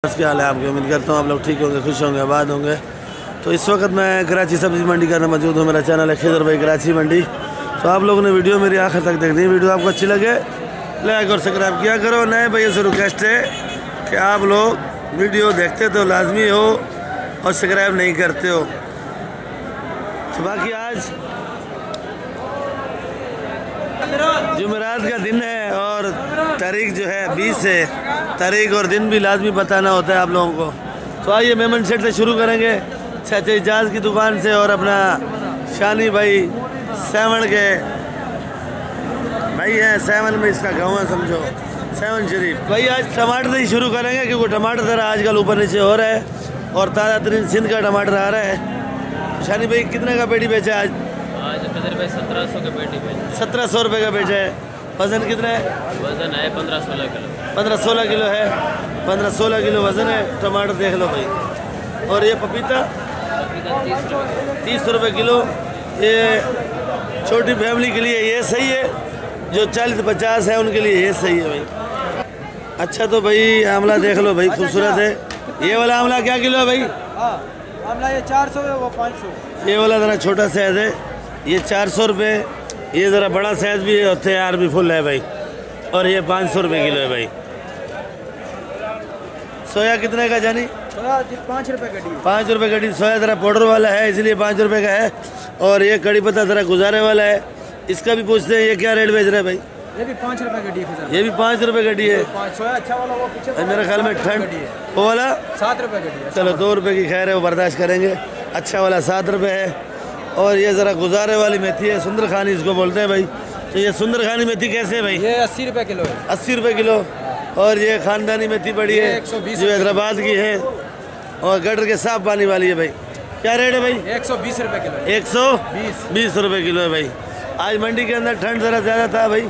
क्या हाल है आपकी। उम्मीद करता हूँ आप लोग ठीक होंगे, खुश होंगे, आबाद होंगे। तो इस वक्त मैं कराची सब्ज़ी मंडी का मौजूद हूँ। मेरा चैनल है खिजर भाई कराची मंडी। तो आप लोगों ने वीडियो मेरी आखिर तक देखनी है। वीडियो आपको अच्छी लगे लाइक और सब्सक्राइब किया करो। नए भैया से रिक्वेस्ट है कि आप लोग वीडियो देखते तो लाजमी हो और सब्सक्राइब नहीं करते हो। तो बाकी आज जुमेरात का दिन है और तारीख जो है 20 है। तारीख और दिन भी लाजमी बताना होता है आप लोगों को। तो आइए मेमन सेट से शुरू करेंगे, चाचा इजाज़ की दुकान से और अपना शानी भाई सेवन के भाई है। सेवन में इसका गाँव है, समझो सेवन शरीफ। भाई आज टमाटर से ही शुरू करेंगे क्योंकि टमाटर ज़रा आजकल ऊपर नीचे हो रहा है और ताज़ा तरीन सिंध का टमाटर आ रहा है। शानी भाई कितने का पेटी बेचा आज? आज खजर भाई 1700 के पेटी पे 1700 रुपये का बेचा है। वज़न कितना है? वजन है 15-16 किलो। 15-16 किलो है। 15-16 किलो वज़न है। टमाटर देख लो भाई। और ये पपीता 30 रुपये किलो। ये छोटी फैमिली के लिए ये सही है, जो 40-50 है उनके लिए ये सही है भाई। अच्छा तो भाई आंवला देख लो भाई, खूबसूरत है। ये वाला आंवला क्या किलो है भाई? आंवला ये 400 है, वो 500। ये वाला ज़रा छोटा साइज़ है, ये 400 रुपये। ये ज़रा बड़ा साइज़ भी है और तैयार भी फुल है भाई। और ये 500 रुपये किलो है भाई। सोया कितने का जानी? 5 रुपये गड्डी। 5 रुपये गड्डी। सोया ज़रा पाउडर वाला है इसलिए 5 रुपये का है। और ये कड़ी पत्ता ज़रा गुजारे वाला है, इसका भी पूछते हैं ये क्या रेट बेच रहे हैं भाई? ये भी 5 रुपये गड्डी है। ये भी 5 रुपये गड्डी है। सोया अच्छा वाला वो पीछे मेरे ख्याल में ठंड वो वाला 7 रुपये गड्डी है। चलो 2 रुपये की खैर है, वो बर्दाश्त करेंगे। अच्छा वाला 7 रुपये है। और ये ज़रा गुजारे वाली मेथी है, सुंदर खानी इसको बोलते हैं भाई। तो ये सुंदर खानी मेथी कैसे है भाई? ये 80 रुपये किलो है। 80 रुपये किलो। और ये ख़ानदानी मेथी पड़ी है 120 जो हैदराबाद की है और गटर के साफ पानी वाली है भाई। क्या रेट है भाई? 120 रुपये किलो। 120 रुपये किलो है भाई। आज मंडी के अंदर ठंड ज़रा ज़्यादा था भाई,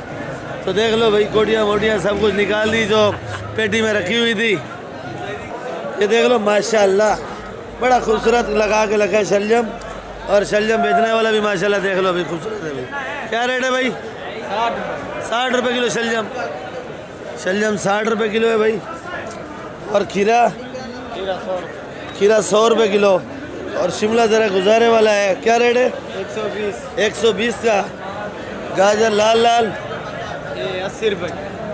तो देख लो भाई कोटियाँ मोटियाँ सब कुछ निकाल दी जो पेटी में रखी हुई थी। ये देख लो माशाल्लाह बड़ा खूबसूरत लगा के रखा है शलजम। और शलजम बेचने वाला भी माशाल्लाह देख लो भाई, खूबसूरत है भाई। क्या रेट है भाई? 60 रुपये किलो शलजम। शलजम 60 रुपये किलो है भाई। और खीरा 100 रुपये किलो। और शिमला ज़रा गुजारे वाला है, क्या रेट है? 120 का। गाजर लाल लाल ये 80 रुपये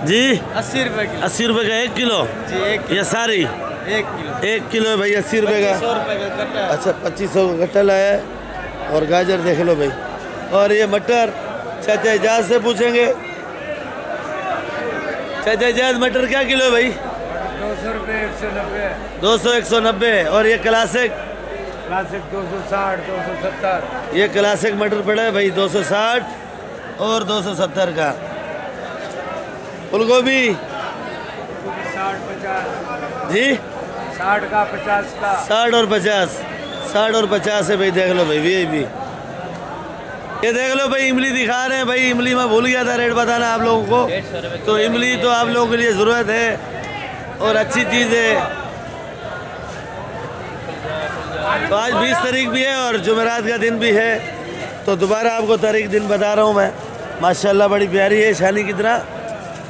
जी। 80 रुपये किलो। 80 रुपये का 1 किलो जी। ये सारी 1 किलो है भाई 80 रुपये का। 100 रुपये का कट्टा। अच्छा 2500 का कट्टा लाया है। और गाजर देख लो भाई। और ये मटर चाचा इजाज से पूछेंगे। चाचा इजाज मटर क्या किलो है भाई? 200 रुपये 190। 200 190। और ये क्लासिक 260 270। ये क्लासिक मटर पड़ा है भाई 260 और 270 का। फूलगोभी 60-50 जी 60 का 50 का 60 और 50। 60 और 50 है भाई। देख लो भाई वीआईपी। ये देख लो भाई इमली दिखा रहे हैं भाई। इमली में भूल गया था रेट बताना आप लोगों को। तो इमली तो आप लोगों के लिए ज़रूरत है और अच्छी चीज़ है। तो आज 20 तारीख भी है और जुमेरात का दिन भी है। तो दोबारा आपको तारीख दिन बता रहा हूँ मैं। माशाल्लाह बड़ी प्यारी है। शानी कितना?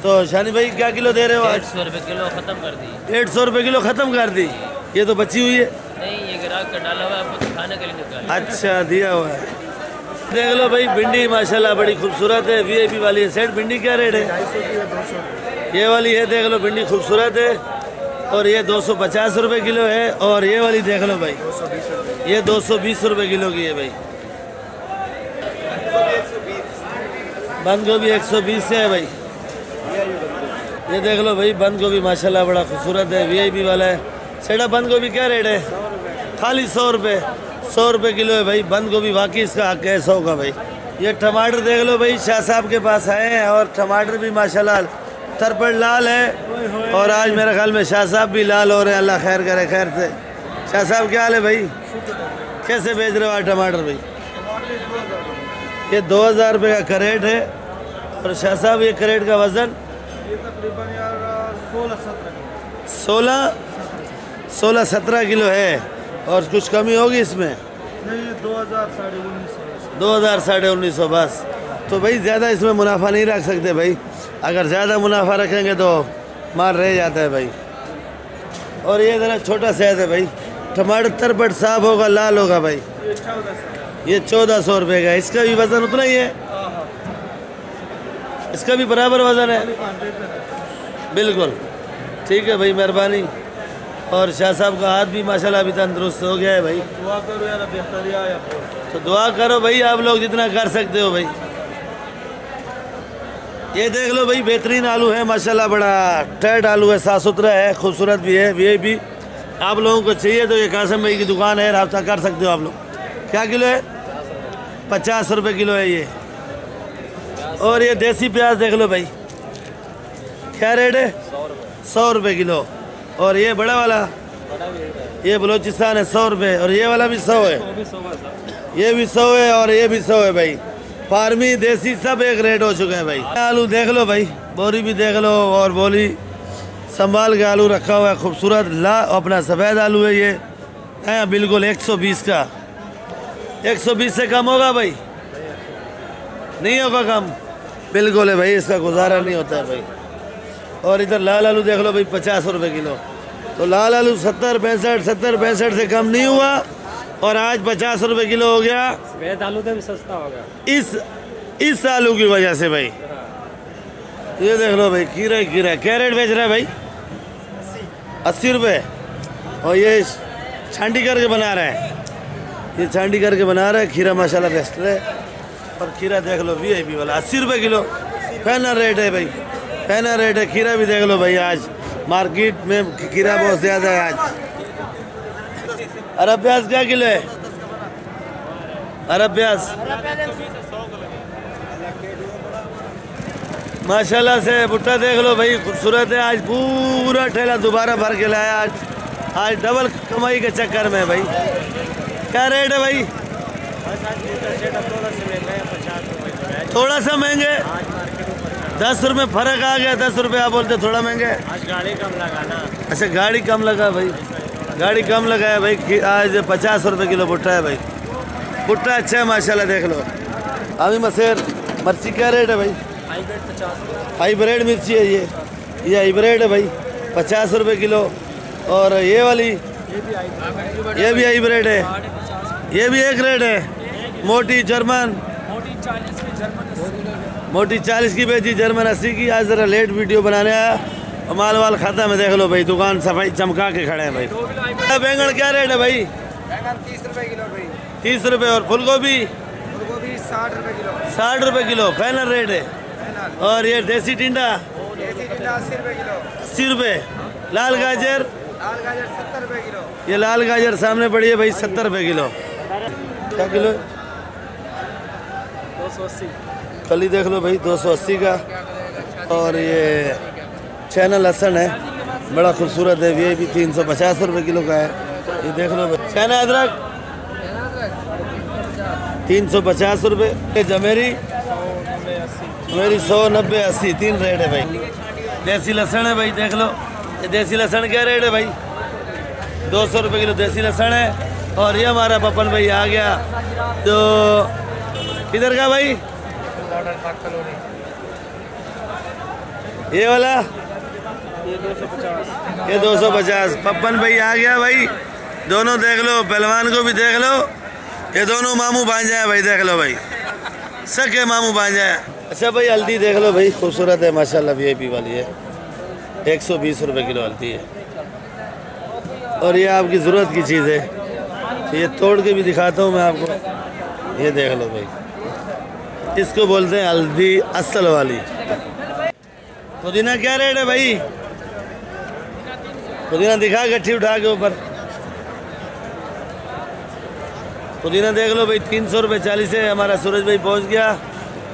तो शानी भाई क्या किलो दे रहे हो आज? 150 रुपये किलो ख़त्म कर दी। 150 रुपये किलो ख़त्म कर दी। ये तो बची हुई है। नहीं ये ग्राहक का डाला हुआ है, आपको खाने के लिए निकाला। अच्छा दिया हुआ है। देख लो भाई भिंडी माशाल्लाह बड़ी खूबसूरत है, वीआईपी वाली है। सेट भिंडी क्या रेट है? 200। ये वाली है देख लो भिंडी खूबसूरत है। और ये 250 रुपये किलो है। और ये वाली देख लो भाई, ये 220 रुपये किलो की है भाई। बंद गोभी 120 से है भाई। ये देख लो भाई बंद गोभी माशाल्लाह बड़ा खूबसूरत है, वीआईपी वाला है। सेटा बंद गोभी क्या रेट है? खाली 100 रुपये। 100 रुपये किलो है भाई बंद गोभी। बाकी इसका हक है 100 का भाई। ये टमाटर देख लो भाई शाह साहब के पास आए हैं और टमाटर भी माशाल्लाह तरपड़ लाल है। और आज मेरे ख्याल में शाह साहब भी लाल हो रहे हैं। अल्लाह खैर करे खैर से। शाह साहब क्या हाल है भाई? कैसे बेच रहे हो आज टमाटर भाई? ये 2000 रुपये का करेट है। और शाह साहब ये करेट का वज़न ये तकरीबन यार 16-17 किलो है। और कुछ कमी होगी इसमें? नहीं 2000 1950। 2000 1950 बस। तो भाई ज़्यादा इसमें मुनाफा नहीं रख सकते भाई। अगर ज़्यादा मुनाफा रखेंगे तो माल रह जाता है भाई। और ये ज़रा छोटा साइज है भाई। टमाटर तरपट साफ होगा, लाल होगा भाई। ये 1400 रुपये का। इसका भी वज़न उतना ही है, इसका भी बराबर वज़न है। बिल्कुल ठीक है भाई, मेहरबानी। और शाह साहब का हाथ भी माशाल्लाह अभी तंदुरुस्त हो गया है भाई। दुआ करो यार, बेहतरी आया। तो दुआ करो भाई, आप लोग जितना कर सकते हो भाई। ये देख लो भाई, बेहतरीन आलू है माशाल्लाह, बड़ा टाइट आलू है, साफ़ सुथरा है, खूबसूरत भी है। वीआईपी आप लोगों को चाहिए तो ये कासिम भाई की दुकान है, रब्ता कर सकते हो आप लोग। क्या किलो है? 50 रुपये किलो है ये। और ये देसी प्याज देख लो भाई, क्या रेट है? 100 रुपये किलो। और ये बड़ा वाला, ये बलोचिस्तान है, 100 रुपये। और ये वाला भी 100 है, ये भी 100 है और ये भी 100 है भाई। फार्मी देसी सब एक रेट हो चुके हैं भाई। आलू देख लो भाई, बोरी भी देख लो, और बोली संभाल के आलू रखा हुआ है, खूबसूरत ला अपना सफ़ेद आलू है ये। है बिल्कुल 120 का। 120 से कम होगा भाई? नहीं होगा कम, बिल्कुल है भाई, इसका गुजारा नहीं होता है भाई। और इधर लाल आलू देख लो भाई, 50 रुपये किलो। तो लाल आलू 70 65 से कम नहीं हुआ, और आज 50 रुपये किलो हो गया। सफेद आलू तो भी सस्ता होगा इस आलू की वजह से भाई। ये देख लो भाई, खीरा क्या रेट बेच रहा है भाई? 80 रुपये। और ये छांडी करके बना रहा है, ये छांडी करके बना रहा है खीरा, माशाल्लाह बेस्ट है। और खीरा देख लो वीआईपी वाला 80 रुपये किलो, फाइनल रेट है भाई, फाइनल रेट है। खीरा भी देख लो भाई, आज मार्केट में खीरा बहुत ज़्यादा है आज। अरब प्याज क्या किलो है? अरब प्याज माशाल्लाह से। भुट्टा देख लो भाई, खूबसूरत है। आज पूरा ठेला दोबारा भर के लाया, आज डबल कमाई के चक्कर में भाई। क्या रेट है भाई? थोड़ा सा महंगे, 10 रुपये फ़र्क आ गया। 10 रुपये आप बोलते थोड़ा महंगे। आज गाड़ी कम लगा ना। अच्छा गाड़ी कम लगा भाई, गाड़ी कम लगा है भाई। आज 50 रुपये किलो भुट्टा है भाई। भुट्टा अच्छा है माशाल्लाह, देख लो। अभी मसेर मिर्ची क्या रेट है भाई? हाईब्रिड मिर्ची है ये हाईब्रिड है भाई, 50 रुपये किलो। और ये वाली, ये भी हाईब्रिड है, ये भी एक रेट है। मोटी जर्मन, मोटी 40 की बेची, जर्मन 80 की। आज ज़रा लेट वीडियो बनाने आया, और माल वाल खाता में देख लो भाई, दुकान सफाई चमका के खड़े हैं भाई। बैंगन क्या रेट है भाई? बैंगन 30 रुपये किलो भाई। 30 रुपये। और फूल गोभी? 60 रुपये किलो। 60 रुपये किलो, फाइनल रेट है। और ये देसी टिंडा? 80 रुपये किलो। 80 रुपये। लाल गाजर? लाल गाजर 70 रुपये किलो। ये लाल गाजर सामने पड़ी है भाई, 70 रुपये किलो। क्या किलो? 280। कली देख लो भाई, 280 का। और ये चैनल लहसन है, बड़ा खूबसूरत है, ये भी 350 रुपये किलो का है। ये देख लो भाई। चैना अदरक 350 रुपये। जमेरी मेरी 100 90 80 3 रेट है भाई। देसी लहसुन है भाई, देख लो। ये देसी लहसुन क्या रेट है भाई? 200 रुपये किलो देसी लहसुन है। और ये हमारा पपन भाई आ गया, तो किधर का भाई? ये वाला ये 250। पपन भाई आ गया भाई, दोनों देख लो, पहलवान को भी देख लो। ये दोनों मामू भांजा है भाई, देख लो भाई, सके मामू भांजा है। अच्छा भाई हल्दी देख लो भाई, खूबसूरत है माशाल्लाह, वीआईपी वाली है। 120 रुपये किलो हल्दी है। और ये आपकी ज़रूरत की चीज़ है, तो ये तोड़ के भी दिखाता हूँ मैं आपको। ये देख लो भाई, इसको बोलते हैं हल्दी असल वाली। पुदीना क्या रेट है भाई? पुदीना दिखा गट्ठी उठा के ऊपर। पुदीना देख लो भाई, 300 रुपये 40 है। हमारा सूरज भाई पहुंच गया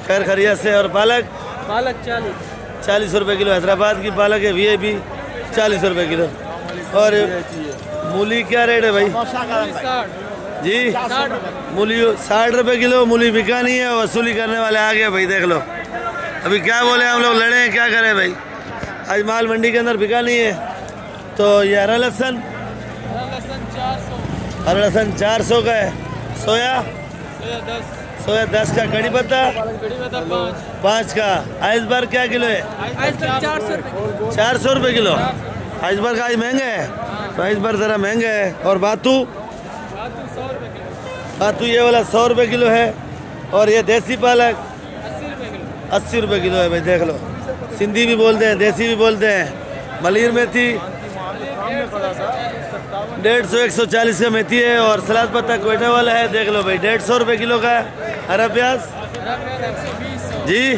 खैर खरिया से। और पालक 40 रुपये किलो, हैदराबाद की पालक है, वीआईपी 40 रुपये किलो। और मूली क्या रेट है भाई? जी मूली 60 रुपये किलो। मूली बिका नहीं है, वसूली करने वाले आ गए भाई, देख लो। अभी क्या बोले हम लोग, लड़े हैं, क्या करें भाई, आज माल मंडी के अंदर बिका नहीं है। तो ये हरा लहसन 400 का है। सोया 10 का। कड़ी पत्ता 5 का। आइसबर्ग क्या किलो है? 400 रुपये किलो। आइसबर्ग आज महंगा है। प्राइस पर ज़रा महंगा है। और बातू बातू ये वाला 100 रुपये किलो है। और ये देसी पालक 80 रुपये किलो है भाई, देख लो। सिंधी भी बोलते हैं, देसी भी बोलते हैं। मलीर मेथी 150-140 का मेथी है। और सलाद पत्ता कोयटा वाला है, देख लो भाई, 150 रुपये किलो का है। हरा प्याज जी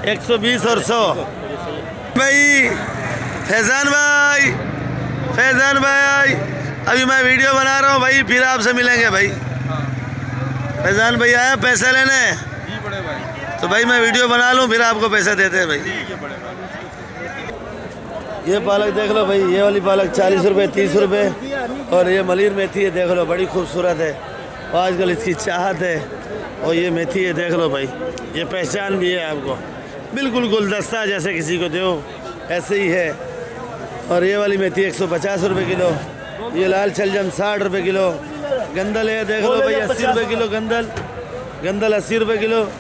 120 और 100 भाई। फैजान भाई अभी मैं वीडियो बना रहा हूँ भाई, फिर आपसे मिलेंगे भाई। फैजान भाई आया पैसा लेने जी बड़े भाई, तो भाई मैं वीडियो बना लूँ, फिर आपको पैसा देते हैं भाई। ये पालक देख लो भाई, ये वाली पालक 40 रुपये 30 रुपये। और ये मलीर मेथी है, देख लो बड़ी खूबसूरत है, आजकल इसकी चाहत है। और ये मेथी है, देख लो भाई, ये पहचान भी है आपको, बिल्कुल गुलदस्ता जैसे किसी को दो ऐसे ही है। और ये वाली मेथी 150 रुपये किलो। ये लाल छलजम 60 रुपये किलो। गंदल है, देख लो भाई 80 रुपये किलो गंदल 80 रुपये किलो।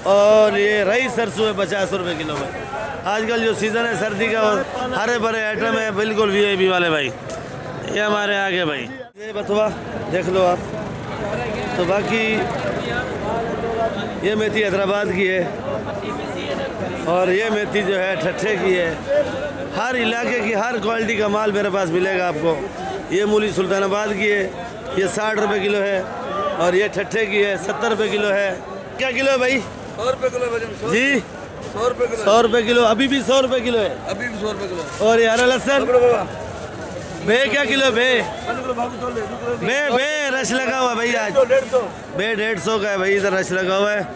और ये रई सरसों है 50 रुपये किलो भाई। आजकल जो सीज़न है सर्दी का और हरे भरे आइटम है, बिल्कुल VIP वाले भाई। ये हमारे आगे भाई, ये बथुआ देख लो आप। तो बाकी ये मेथी हैदराबाद की है। और ये मेथी जो है ठट्ठे की है। हर इलाके की हर क्वालिटी का माल मेरे पास मिलेगा आपको। ये मूली सुल्तानाबाद की है, ये 60 रुपये किलो है। और ये ठट्ठे की है, 70 रुपये किलो है। क्या किलो है भाई? 100 रुपये किलो वजन जी 100 रुपये किलो, 100 रुपये किलो, अभी भी 100 रुपये किलो है। अभी भी 100 रुपये किलो। और ये हरा लहसुन बे क्या किलो? बे रश लगा हुआ भाई, आज बे 150 का है भाई, इधर रश लगा हुआ है,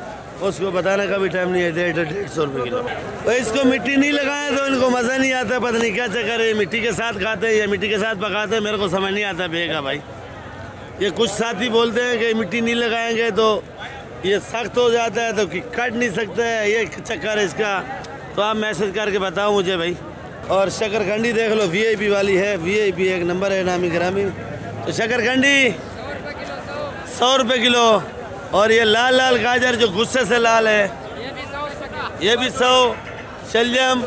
उसको बताने का भी टाइम नहीं है। 150 रुपये किलो। तो इसको मिट्टी नहीं लगाए तो इनको मज़ा नहीं आता, पता नहीं क्या चक्कर है। मिट्टी के साथ खाते हैं या मिट्टी के साथ पकाते हैं, मेरे को समझ नहीं आता बे का भाई। ये कुछ साथी बोलते हैं कि मिट्टी नहीं लगाएंगे तो ये सख्त हो जाता है, तो कट नहीं सकते है, ये चक्कर है इसका। तो आप मैसेज करके बताओ मुझे भाई। और शकरकंडी देख लो, VIP वाली है, VIP एक नंबर है, नामी ग्रामी। तो शकरकंडी 100 रुपये किलो। और ये लाल लाल गाजर जो गुस्से से लाल है, ये भी 100। शलजम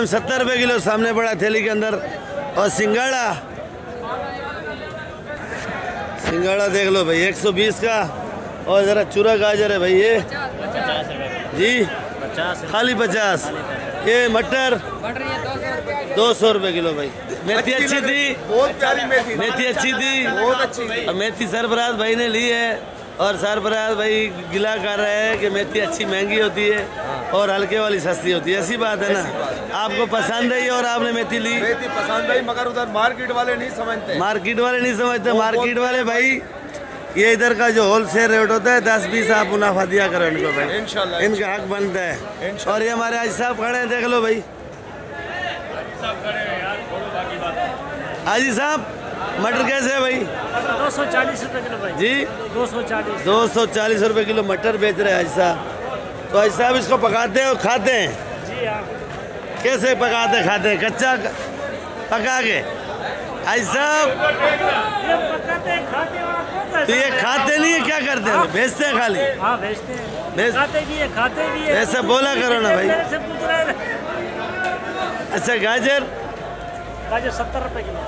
70 रुपये किलो, सामने पड़ा थैली के अंदर। और सिंगाड़ा देख लो भाई 120 का। और ज़रा चूरा गाजर है भाई, ये 50 रुपये जी 50 खाली 50। ये मटर 200 रुपये किलो भाई। मेथी अच्छी थी, बहुत प्यारी मेथी अच्छी थी, बहुत अच्छी। और मेथी सरफराज भाई ने ली है। और सरफराज भाई गिला कर रहे हैं कि मेथी अच्छी महंगी होती है और हल्के वाली सस्ती होती है। ऐसी बात है ना, आपको पसंद है और आपने मेथी ली। मेथी पसंद आई, मगर उधर मार्केट वाले नहीं समझते। मार्केट मार्केट वाले भाई, ये इधर का जो होलसेल रेट होता है 10-20 आप मुनाफा दिया करो इनको भाई, इंशाल्लाह इनका हक बनता है। और ये हमारे हाजी साहब खड़े हैं, देख लो भाई। हाजी साहब मटर कैसे है भाई? 240 रुपये किलो भाई जी 240 रुपये किलो मटर बेच रहे हैं हाजी साहब। तो हाजी साहब इसको पकाते हैं और खाते हैं? जी हाँ। कैसे पकाते खाते हैं? कच्चा पका के? हाजी साहब तो ये खाते नहीं है, क्या करते हैं? बेचते हैं खाली? हाँ बेचते हैं, खाते भी है, खाते भी है। ऐसा बोला करो ना भाई। अच्छा गाजर 70 रुपये किलो।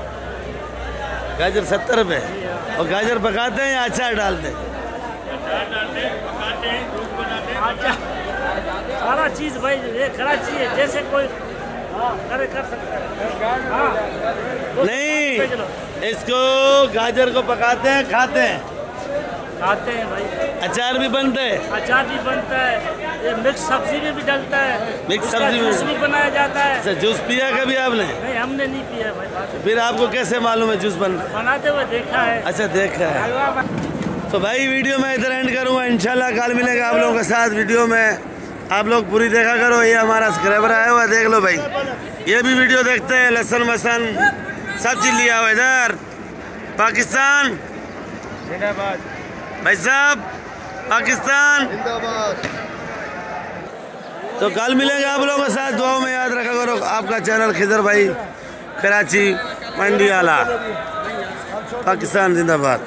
गाजर 70 रुपये। और गाजर पकाते हैं या अचार डालते हैं? सारा चीज़ भाई, ये खरा चीज़ है, जैसे कोई कर सकता है। हाँ नहीं, इसको गाजर को पकाते हैं, खाते हैं भाई। अचार भी बनता है? अचार भी बनता है, ये मिक्स सब्जी में भी डलता है, मिक्स सब्जी में जूस भी बनाया जाता है। अच्छा, जूस पिया कभी आपने? नहीं, हमने नहीं पिया भाई। फिर आपको कैसे मालूम है जूस बनाते हुए देखा है। अच्छा, देखा है। तो भाई वीडियो मैं इधर एंड करूँगा, इंशाल्लाह कल मिलेगा आप लोगों के साथ वीडियो में। आप लोग पूरी देखा करो। ये हमारा सब्सक्राइबर आया हुआ, देख लो भाई, ये भी वीडियो देखते हैं। लहसुन वसन सब चीज़ लिया हुआ इधर। पाकिस्तान जिंदाबाद भाई साहब, पाकिस्तान। तो कल मिलेंगे आप लोगों के साथ, दुआओं में याद रखा करो। आपका चैनल खिजर भाई, कराची मंडी आला, पाकिस्तान जिंदाबाद।